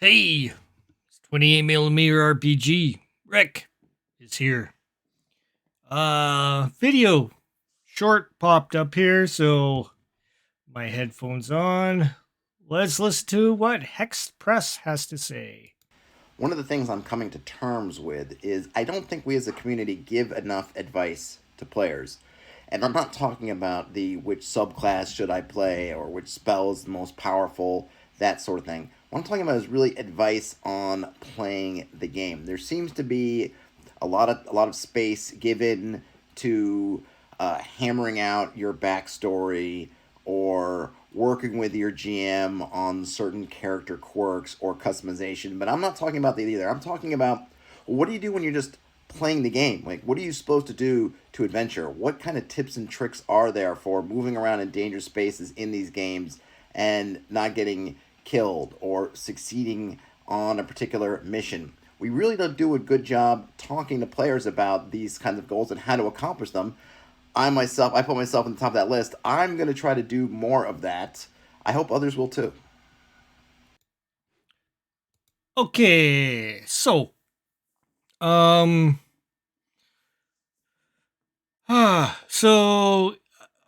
Hey, it's 28 millimeter RPG. Rick is here. Video short popped up here, so my headphones on. Let's listen to what Hex Press has to say. One of the things I'm coming to terms with is I don't think we as a community give enough advice to players. And I'm not talking about the which subclass should I play or which spell is the most powerful, that sort of thing. What I'm talking about is really advice on playing the game. There seems to be a lot of space given to hammering out your backstory or working with your GM on certain character quirks or customization. But I'm not talking about that either. I'm talking about what do you do when you're just playing the game? Like, what are you supposed to do to adventure? What kind of tips and tricks are there for moving around in dangerous spaces in these games and not getting killed or succeeding on a particular mission? We really don't do a good job talking to players about these kinds of goals and how to accomplish them. I put myself on the top of that list. I'm going to try to do more of that. I hope others will too. Okay, um, so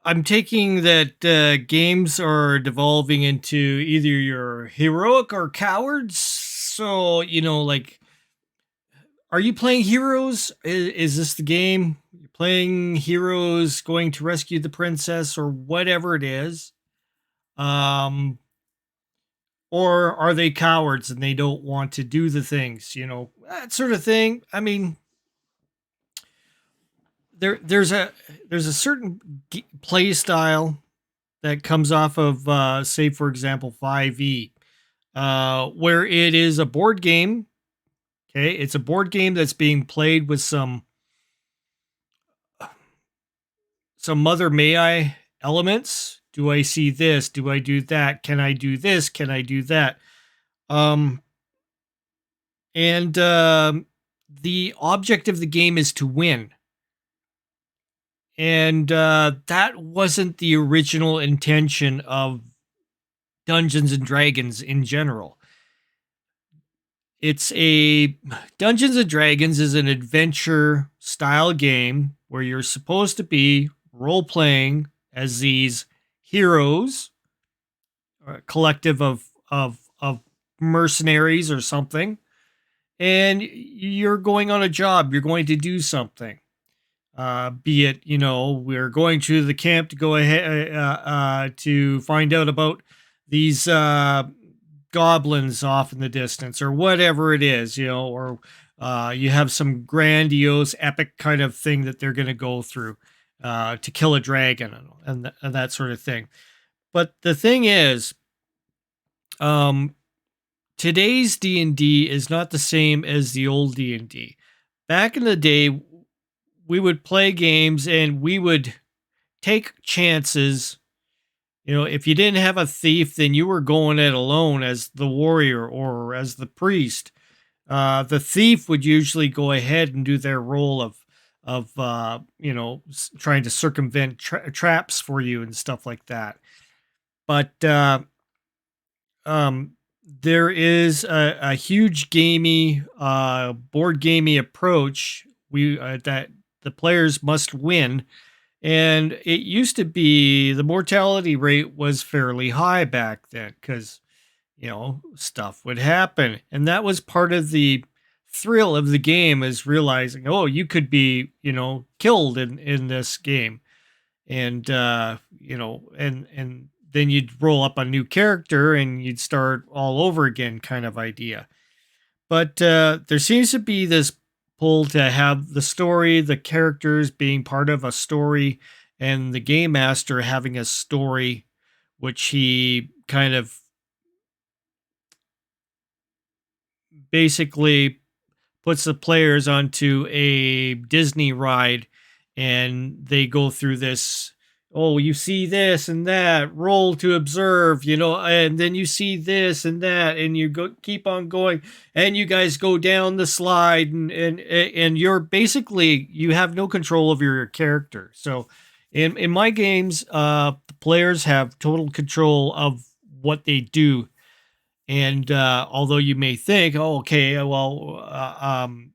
I'm taking that games are devolving into either your heroic or cowards. So, like, are you playing heroes? Is this the game? You're playing heroes going to rescue the princess or whatever it is. Um, or are they cowards and they don't want to do the things, that sort of thing. I mean, there's a certain play style that comes off of say for example 5e, where it is a board game. Okay, it's a board game that's being played with some mother may I elements. Do I see this? Do I do that? Can I do this? Can I do that? Um, and the object of the game is to win. And that wasn't the original intention of Dungeons and Dragons in general. It's a Dungeons and Dragons is an adventure style game where you're supposed to be role playing as these heroes, a collective of mercenaries or something, and you're going on a job. You're going to do something. Be it, we're going to the camp to go ahead to find out about these goblins off in the distance or whatever it is, or you have some grandiose epic kind of thing that they're going to go through to kill a dragon and that sort of thing. But the thing is, um, today's D&D is not the same as the old D&D. Back in the day, we would play games and we would take chances. If you didn't have a thief, then you were going it alone as the warrior or as the priest. The thief would usually go ahead and do their role of trying to circumvent traps for you and stuff like that. But there is a huge gamey, board gamey approach that the players must win. And it used to be the mortality rate was fairly high back then because, stuff would happen. And that was part of the thrill of the game, is realizing, oh, you could be, killed in this game. And, and then you'd roll up a new character and you'd start all over again kind of idea. But there seems to be this pull to have the story, the characters being part of a story, and the game master having a story, which he kind of basically puts the players onto a Disney ride and they go through this. Oh, you see this and that, roll to observe, and then you see this and that, and you keep on going, and you guys go down the slide, and you're basically, you have no control over your character. So in my games, the players have total control of what they do. And although you may think, oh, okay, well, I'm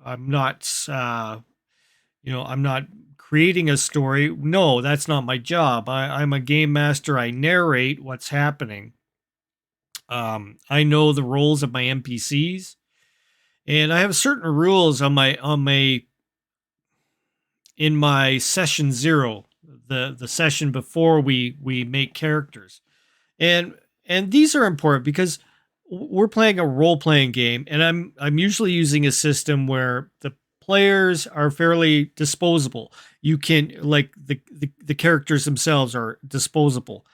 not, I'm not creating a story. No, that's not my job. I'm a game master. I narrate what's happening. I know the roles of my NPCs, and I have certain rules on my in my session zero, the session before we make characters. And these are important because we're playing a role-playing game, and I'm usually using a system where the players are fairly disposable. You can, like, the characters themselves are disposable,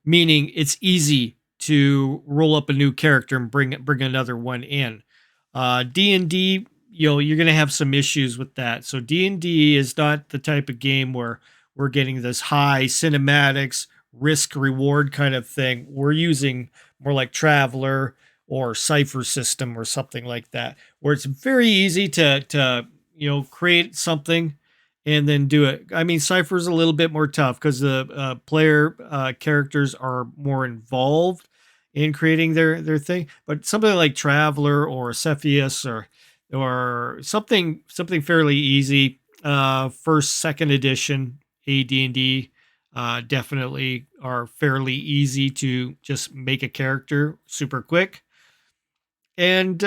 meaning it's easy to roll up a new character and bring another one in. D&D, you're going to have some issues with that. So D&D is not the type of game where we're getting this high cinematics, risk reward kind of thing. We're using more like Traveler or Cipher system or something like that, where it's very easy to create something and then do it. I mean, Cypher's a little bit more tough because the player characters are more involved in creating their thing. But something like Traveler or Cepheus or something fairly easy, first second edition AD&D definitely are fairly easy to just make a character super quick, and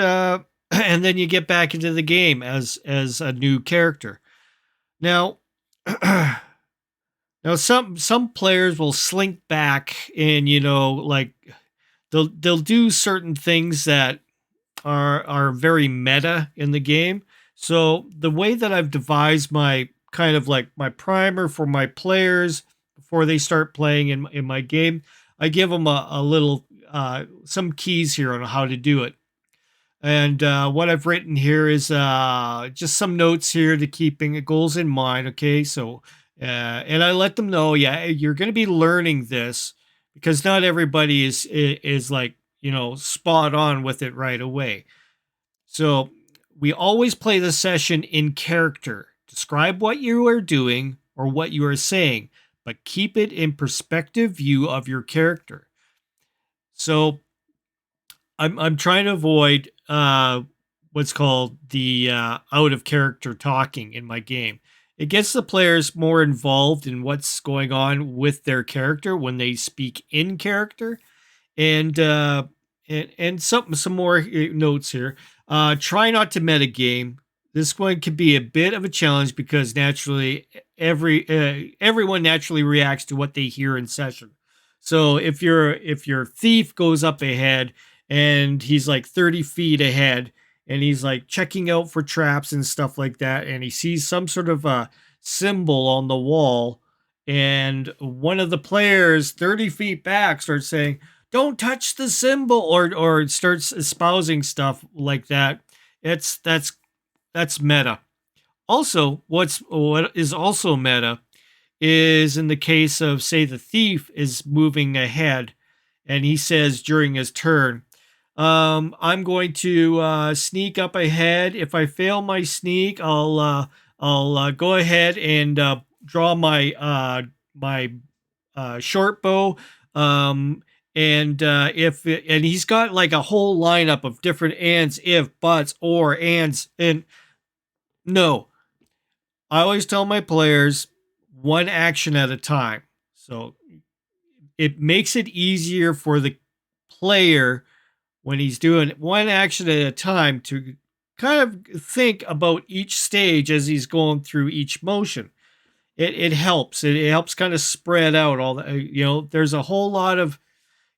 and then you get back into the game as a new character. Now, now some players will slink back and like they'll do certain things that are very meta in the game. So the way that I've devised my kind of like my primer for my players before they start playing in my game, I give them a little some keys here on how to do it. And what I've written here is just some notes here to keeping goals in mind. Okay, so and I let them know, yeah, you're going to be learning this because not everybody is like spot on with it right away. So we always play the session in character. Describe what you are doing or what you are saying, but keep it in perspective view of your character. So I'm trying to avoid what's called the out of character talking in my game. It gets the players more involved in what's going on with their character when they speak in character. And some more notes here. Try not to metagame. This one could be a bit of a challenge because naturally everyone naturally reacts to what they hear in session. So if your thief goes up ahead and he's like 30 feet ahead and he's like checking out for traps and stuff like that, and he sees some sort of a symbol on the wall, and one of the players 30 feet back starts saying, "Don't touch the symbol," or starts espousing stuff like that. That's meta. Also, what is also meta is in the case of, say, the thief is moving ahead and he says during his turn, I'm going to sneak up ahead. If I fail my sneak, I'll go ahead and draw my short bow. And and he's got like a whole lineup of different ands, if, buts, or ands. And no, I always tell my players one action at a time. So it makes it easier for the player when he's doing one action at a time to kind of think about each stage as he's going through each motion. It helps. It helps kind of spread out all the, there's a whole lot of,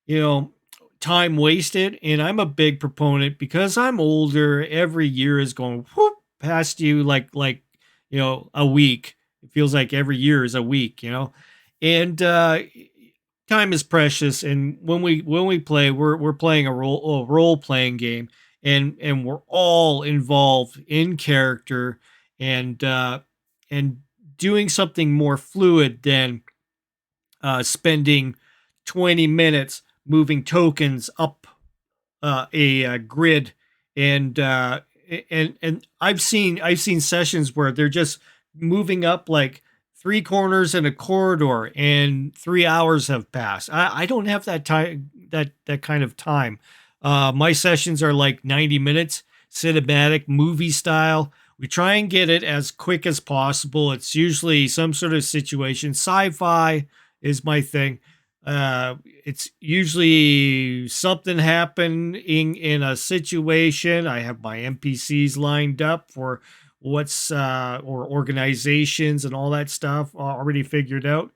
you know, time wasted. And I'm a big proponent because I'm older. Every year is going whoop past you like, a week. It feels like every year is a week, and time is precious. And when we play, we're playing a role playing game, and we're all involved in character and doing something more fluid than spending 20 minutes moving tokens up a grid. And I've seen sessions where they're just moving up like three corners in a corridor and 3 hours have passed. I don't have that time. that kind of time. My sessions are like 90 minutes, cinematic movie style. We try and get it as quick as possible. It's usually some sort of situation. Sci-fi is my thing. It's usually something happening in a situation. I have my NPCs lined up for what's or organizations and all that stuff already figured out.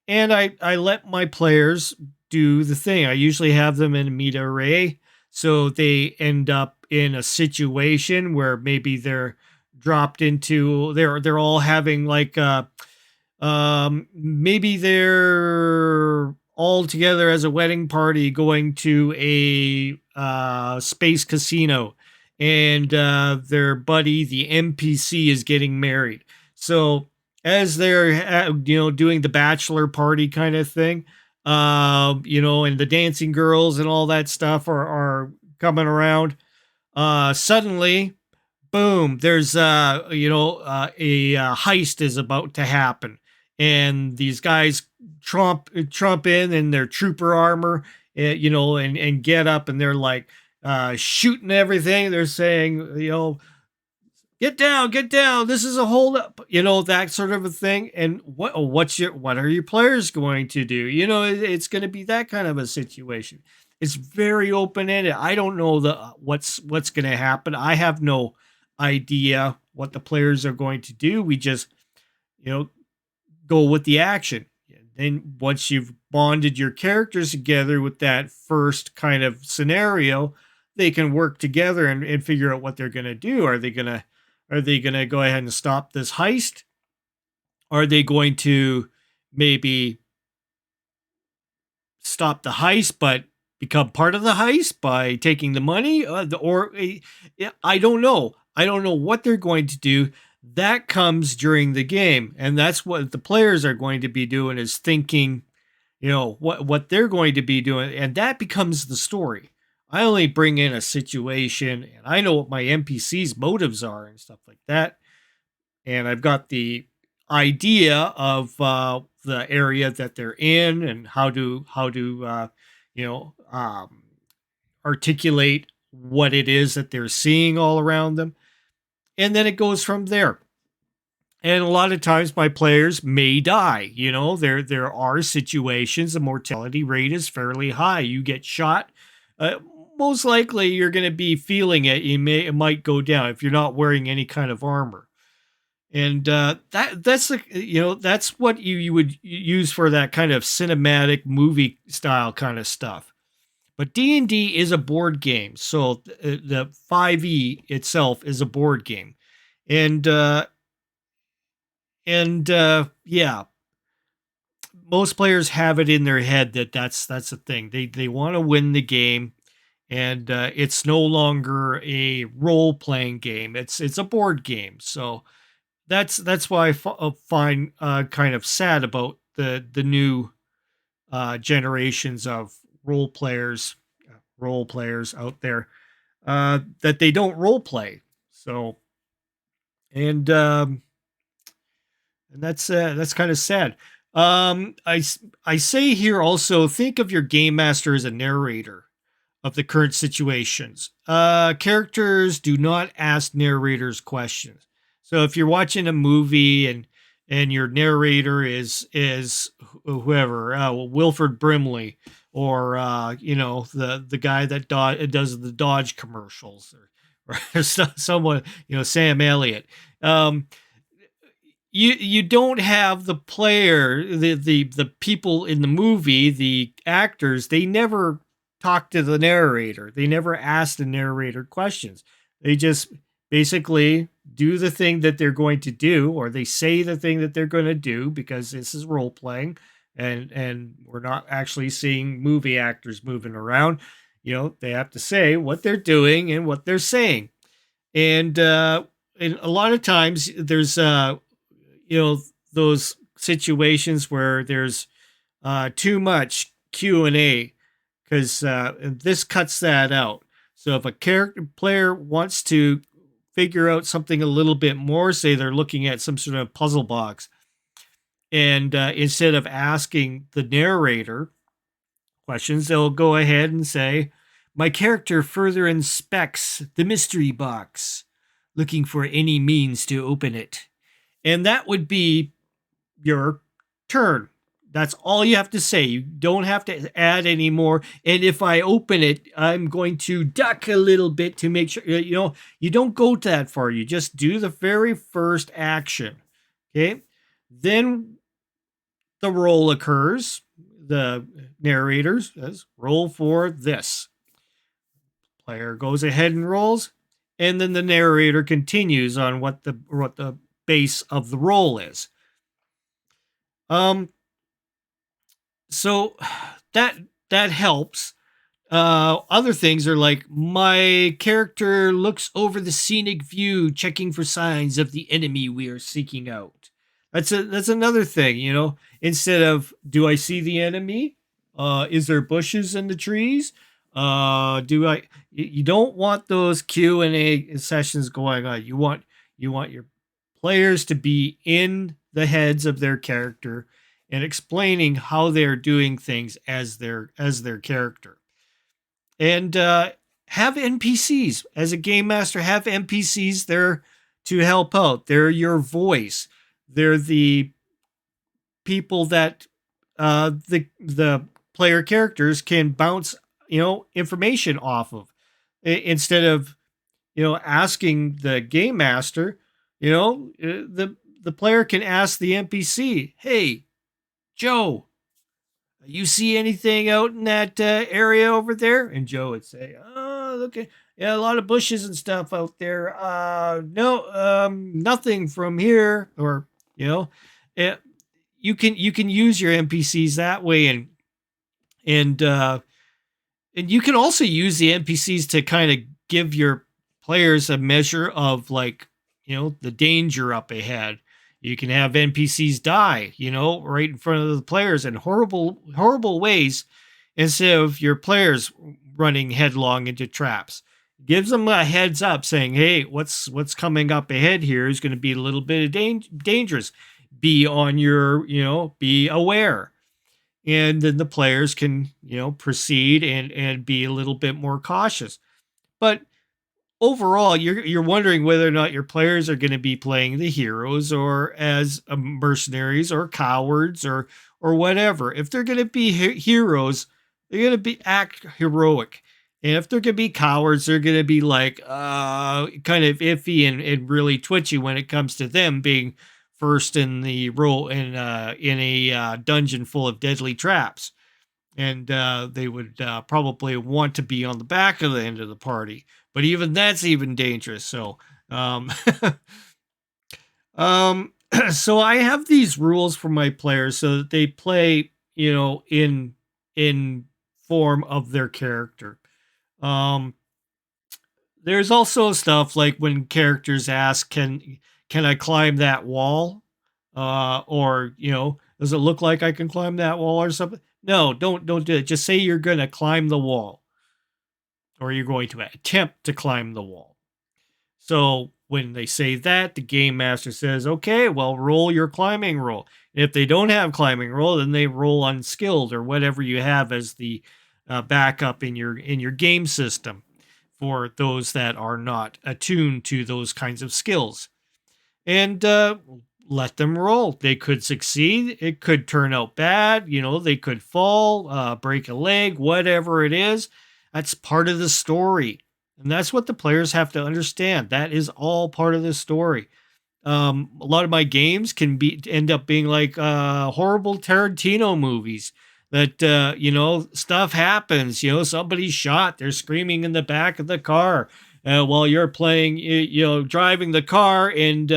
And I let my players do the thing. I usually have them in a meta array, so they end up in a situation where maybe they're dropped into they're all having like maybe they're all together as a wedding party going to a space casino, and their buddy, the NPC, is getting married. So as they're doing the bachelor party kind of thing, and the dancing girls and all that stuff are coming around. Suddenly, boom, there's a heist is about to happen, and these guys trump in their trooper armor, and get up, and they're like shooting everything. They're saying, get down, this is a hold up, that sort of a thing. And what are your players going to do? It's going to be that kind of a situation. It's very open ended. I don't know what's going to happen. I have no idea what the players are going to do. We just, go with the action. Then once you've bonded your characters together with that first kind of scenario, they can work together and figure out what they're going to do. Are they going to go ahead and stop this heist? Are they going to maybe stop the heist but become part of the heist by taking the money? I don't know. I don't know what they're going to do. That comes during the game, and that's what the players are going to be doing, is thinking, what they're going to be doing, and that becomes the story. I only bring in a situation, and I know what my NPC's motives are and stuff like that, and I've got the idea of the area that they're in and how to you know articulate what it is that they're seeing all around them, and then it goes from there. And a lot of times my players may die. There are situations, the mortality rate is fairly high. You get shot, uh, most likely you're going to be feeling it. It might go down if you're not wearing any kind of armor. And that's what you would use for that kind of cinematic movie style kind of stuff. But D&D is a board game, so the 5e itself is a board game, and yeah, most players have it in their head that that's the thing. They want to win the game, and it's no longer a role playing game. It's a board game. So that's why I find kind of sad about the new generations of role players out there, that they don't role play. So and that's kind of sad. I say here also, think of your game master as a narrator of the current situations. Characters do not ask narrators questions. So if you're watching a movie and your narrator is whoever, Wilford Brimley, or the guy that does the Dodge commercials, or someone, Sam Elliott. You don't have the player, the people in the movie, the actors, they never talk to the narrator. They never ask the narrator questions. They just basically do the thing that they're going to do, or they say the thing that they're going to do, because this is role playing, and we're not actually seeing movie actors moving around. They have to say what they're doing and what they're saying. And a lot of times there's those situations where there's too much Q&A, because this cuts that out. So if a character player wants to figure out something a little bit more, say they're looking at some sort of puzzle box, and instead of asking the narrator questions, they'll go ahead and say, my character further inspects the mystery box, looking for any means to open it. And that would be your turn. That's all you have to say. You don't have to add any more. And if I open it, I'm going to duck a little bit to make sure, you don't go that far. You just do the very first action. Okay. Then the roll occurs. The narrator says, roll for this. Player goes ahead and rolls. And then the narrator continues on what the base of the roll is. So that helps. Other things are like, my character looks over the scenic view, checking for signs of the enemy we are seeking out. That's another thing, Instead of, do I see the enemy? Is there bushes in the trees? You don't want those Q&A sessions going on. You want your players to be in the heads of their character and explaining how they're doing things as their character. And have NPCs. As a game master, have NPCs there to help out. They're your voice. They're the people that the player characters can bounce information off of, instead of asking the game master. The player can ask the NPC, hey, Joe, you see anything out in that area over there? And Joe would say, oh, okay, yeah, a lot of bushes and stuff out there. No, nothing from here. Or it, you can use your NPCs that way, and you can also use the NPCs to kind of give your players a measure of, like, the danger up ahead. You can have NPCs die, right in front of the players in horrible, horrible ways, instead of your players running headlong into traps. Gives them a heads up saying, hey, what's coming up ahead here is going to be a little bit of dangerous. Be on your, be aware. And then the players can, proceed and be a little bit more cautious. But overall, you're wondering whether or not your players are going to be playing the heroes or as mercenaries or cowards or whatever. If they're going to be heroes, they're going to act heroic. And if they're going to be cowards, they're going to be like kind of iffy and really twitchy when it comes to them being first in the role in a dungeon full of deadly traps. And they would probably want to be on the back of the end of the party. But even that's even dangerous. So, so I have these rules for my players so that they play, in form of their character. There's also stuff like when characters ask, can I climb that wall? Or, does it look like I can climb that wall or something? No, don't do it. Just say you're going to climb the wall, or you're going to attempt to climb the wall. So when they say that, the game master says, okay, well, roll your climbing roll. And if they don't have climbing roll, then they roll unskilled or whatever you have as the backup in your game system for those that are not attuned to those kinds of skills. And let them roll. They could succeed. It could turn out bad. They could fall, break a leg, whatever it is. That's part of the story. And that's what the players have to understand. That is all part of the story. A lot of my games can end up being like horrible Tarantino movies that, stuff happens. Somebody's shot. They're screaming in the back of the car while you're playing, driving the car, and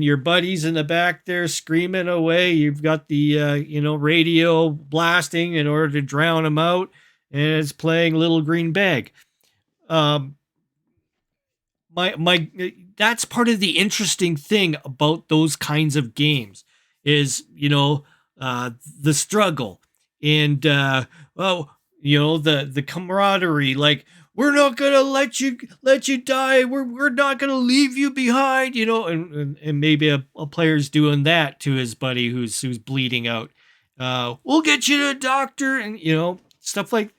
your buddies in the back there screaming away. You've got the, radio blasting in order to drown them out, and it's playing Little Green Bag. That's part of the interesting thing about those kinds of games is, the struggle and, the camaraderie, like, we're not going to let you die. We're not going to leave you behind, and maybe a player's doing that to his buddy who's bleeding out. We'll get you to a doctor, and stuff like,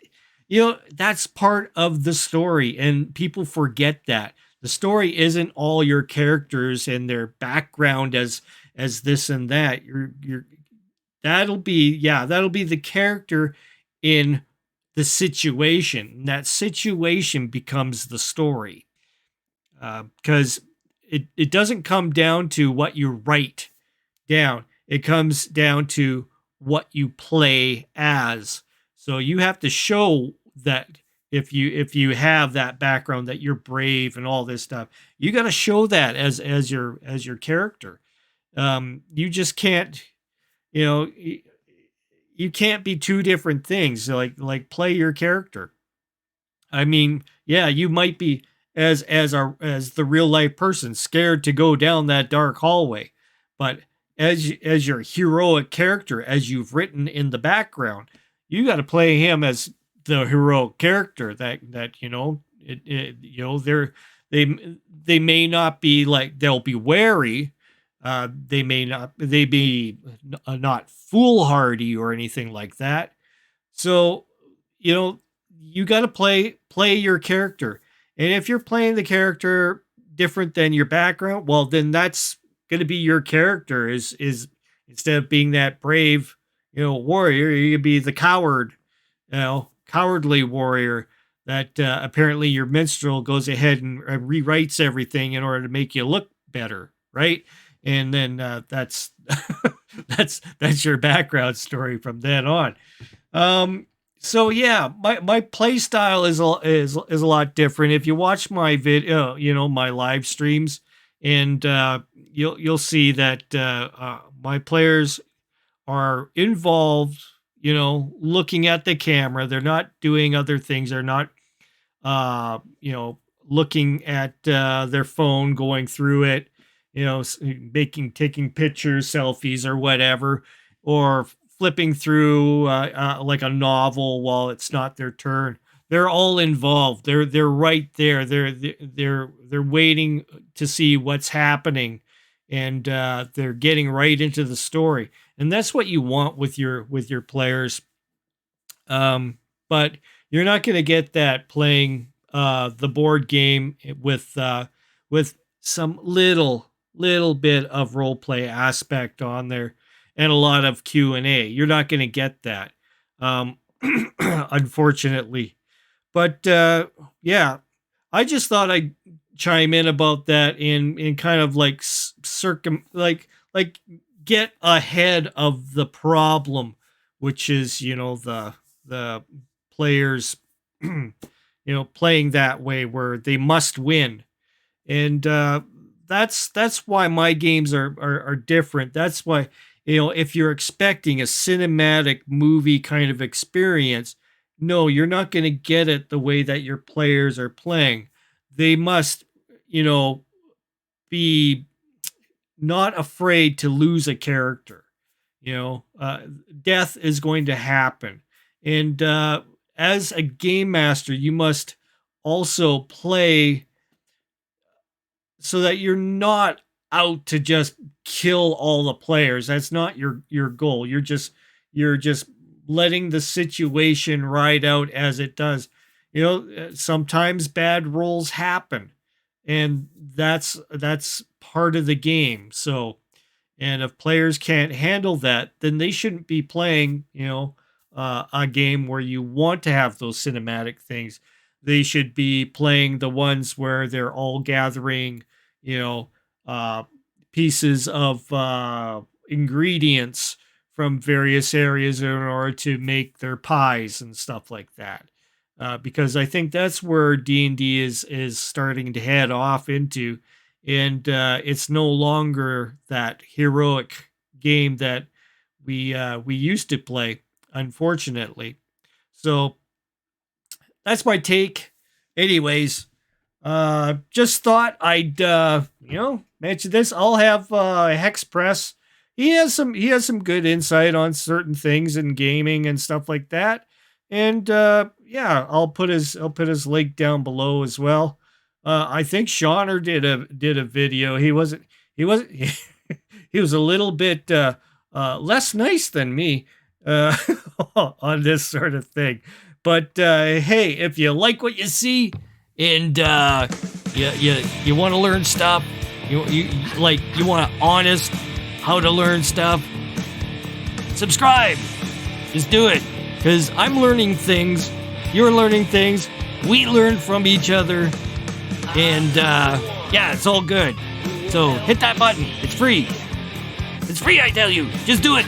that's part of the story, and people forget that the story isn't all your characters and their background as this and that. You're that'll be the character in the situation. That situation becomes the story, because it doesn't come down to what you write down. It comes down to what you play as. So you have to show that if you have that background, that you're brave and all this stuff. You got to show that as your character. You just can't, you know, you can't be two different things. Like play your character. I mean, yeah, you might be as the real life person scared to go down that dark hallway, but as your heroic character, as you've written in the background, you got to play him as the heroic character. That they may not be like, they'll be wary. They be not foolhardy or anything like that. So, you know, you got to play your character. And if you're playing the character different than your background, well, then that's going to be your character is instead of being that brave, warrior, you could be the coward, cowardly warrior that apparently your minstrel goes ahead and rewrites everything in order to make you look better, right? And then that's that's your background story from then on. So yeah, my play style is a lot different. If you watch my video, my live streams, and you'll see that my players are involved. Looking at the camera, they're not doing other things. They're not, uh, you know, looking at their phone, going through it, taking pictures, selfies, or whatever, or flipping through like a novel while it's not their turn. They're all involved. They're right there. They're waiting to see what's happening, and they're getting right into the story. And that's what you want with your players. But you're not going to get that playing the board game with some little bit of role play aspect on there, and a lot of Q&A. You're not going to get that, um, unfortunately. But yeah, I just thought I'd chime in about that in kind of like like get ahead of the problem, which is the players playing that way where they must win. And that's why my games are different. That's why, if you're expecting a cinematic movie kind of experience, no, you're not going to get it the way that your players are playing. They must, be not afraid to lose a character. Death is going to happen. And as a game master, you must also play so that you're not out to just kill all the players. That's not your goal. You're just letting the situation ride out as it does. Sometimes bad rolls happen, and that's part of the game. So, and if players can't handle that, then they shouldn't be playing, a game where you want to have those cinematic things. They should be playing the ones where they're all gathering, you know, uh, pieces of ingredients from various areas in order to make their pies and stuff like that. Because I think that's where D&D is starting to head off into, and it's no longer that heroic game that we used to play, unfortunately. So that's my take. Anyways, just thought I'd mention this. I'll have Hex Press. He has some good insight on certain things in gaming and stuff like that. And yeah, I'll put his link down below as well. I think Shauner did a video. He wasn't he was a little bit less nice than me. uh, on this sort of thing. But hey, if you like what you see and you want to learn stuff, you want honest how to learn stuff, subscribe. Just do it, because I'm learning things, you're learning things, we learn from each other, and yeah, it's all good. So hit that button. It's free. It's free, I tell you. Just do it.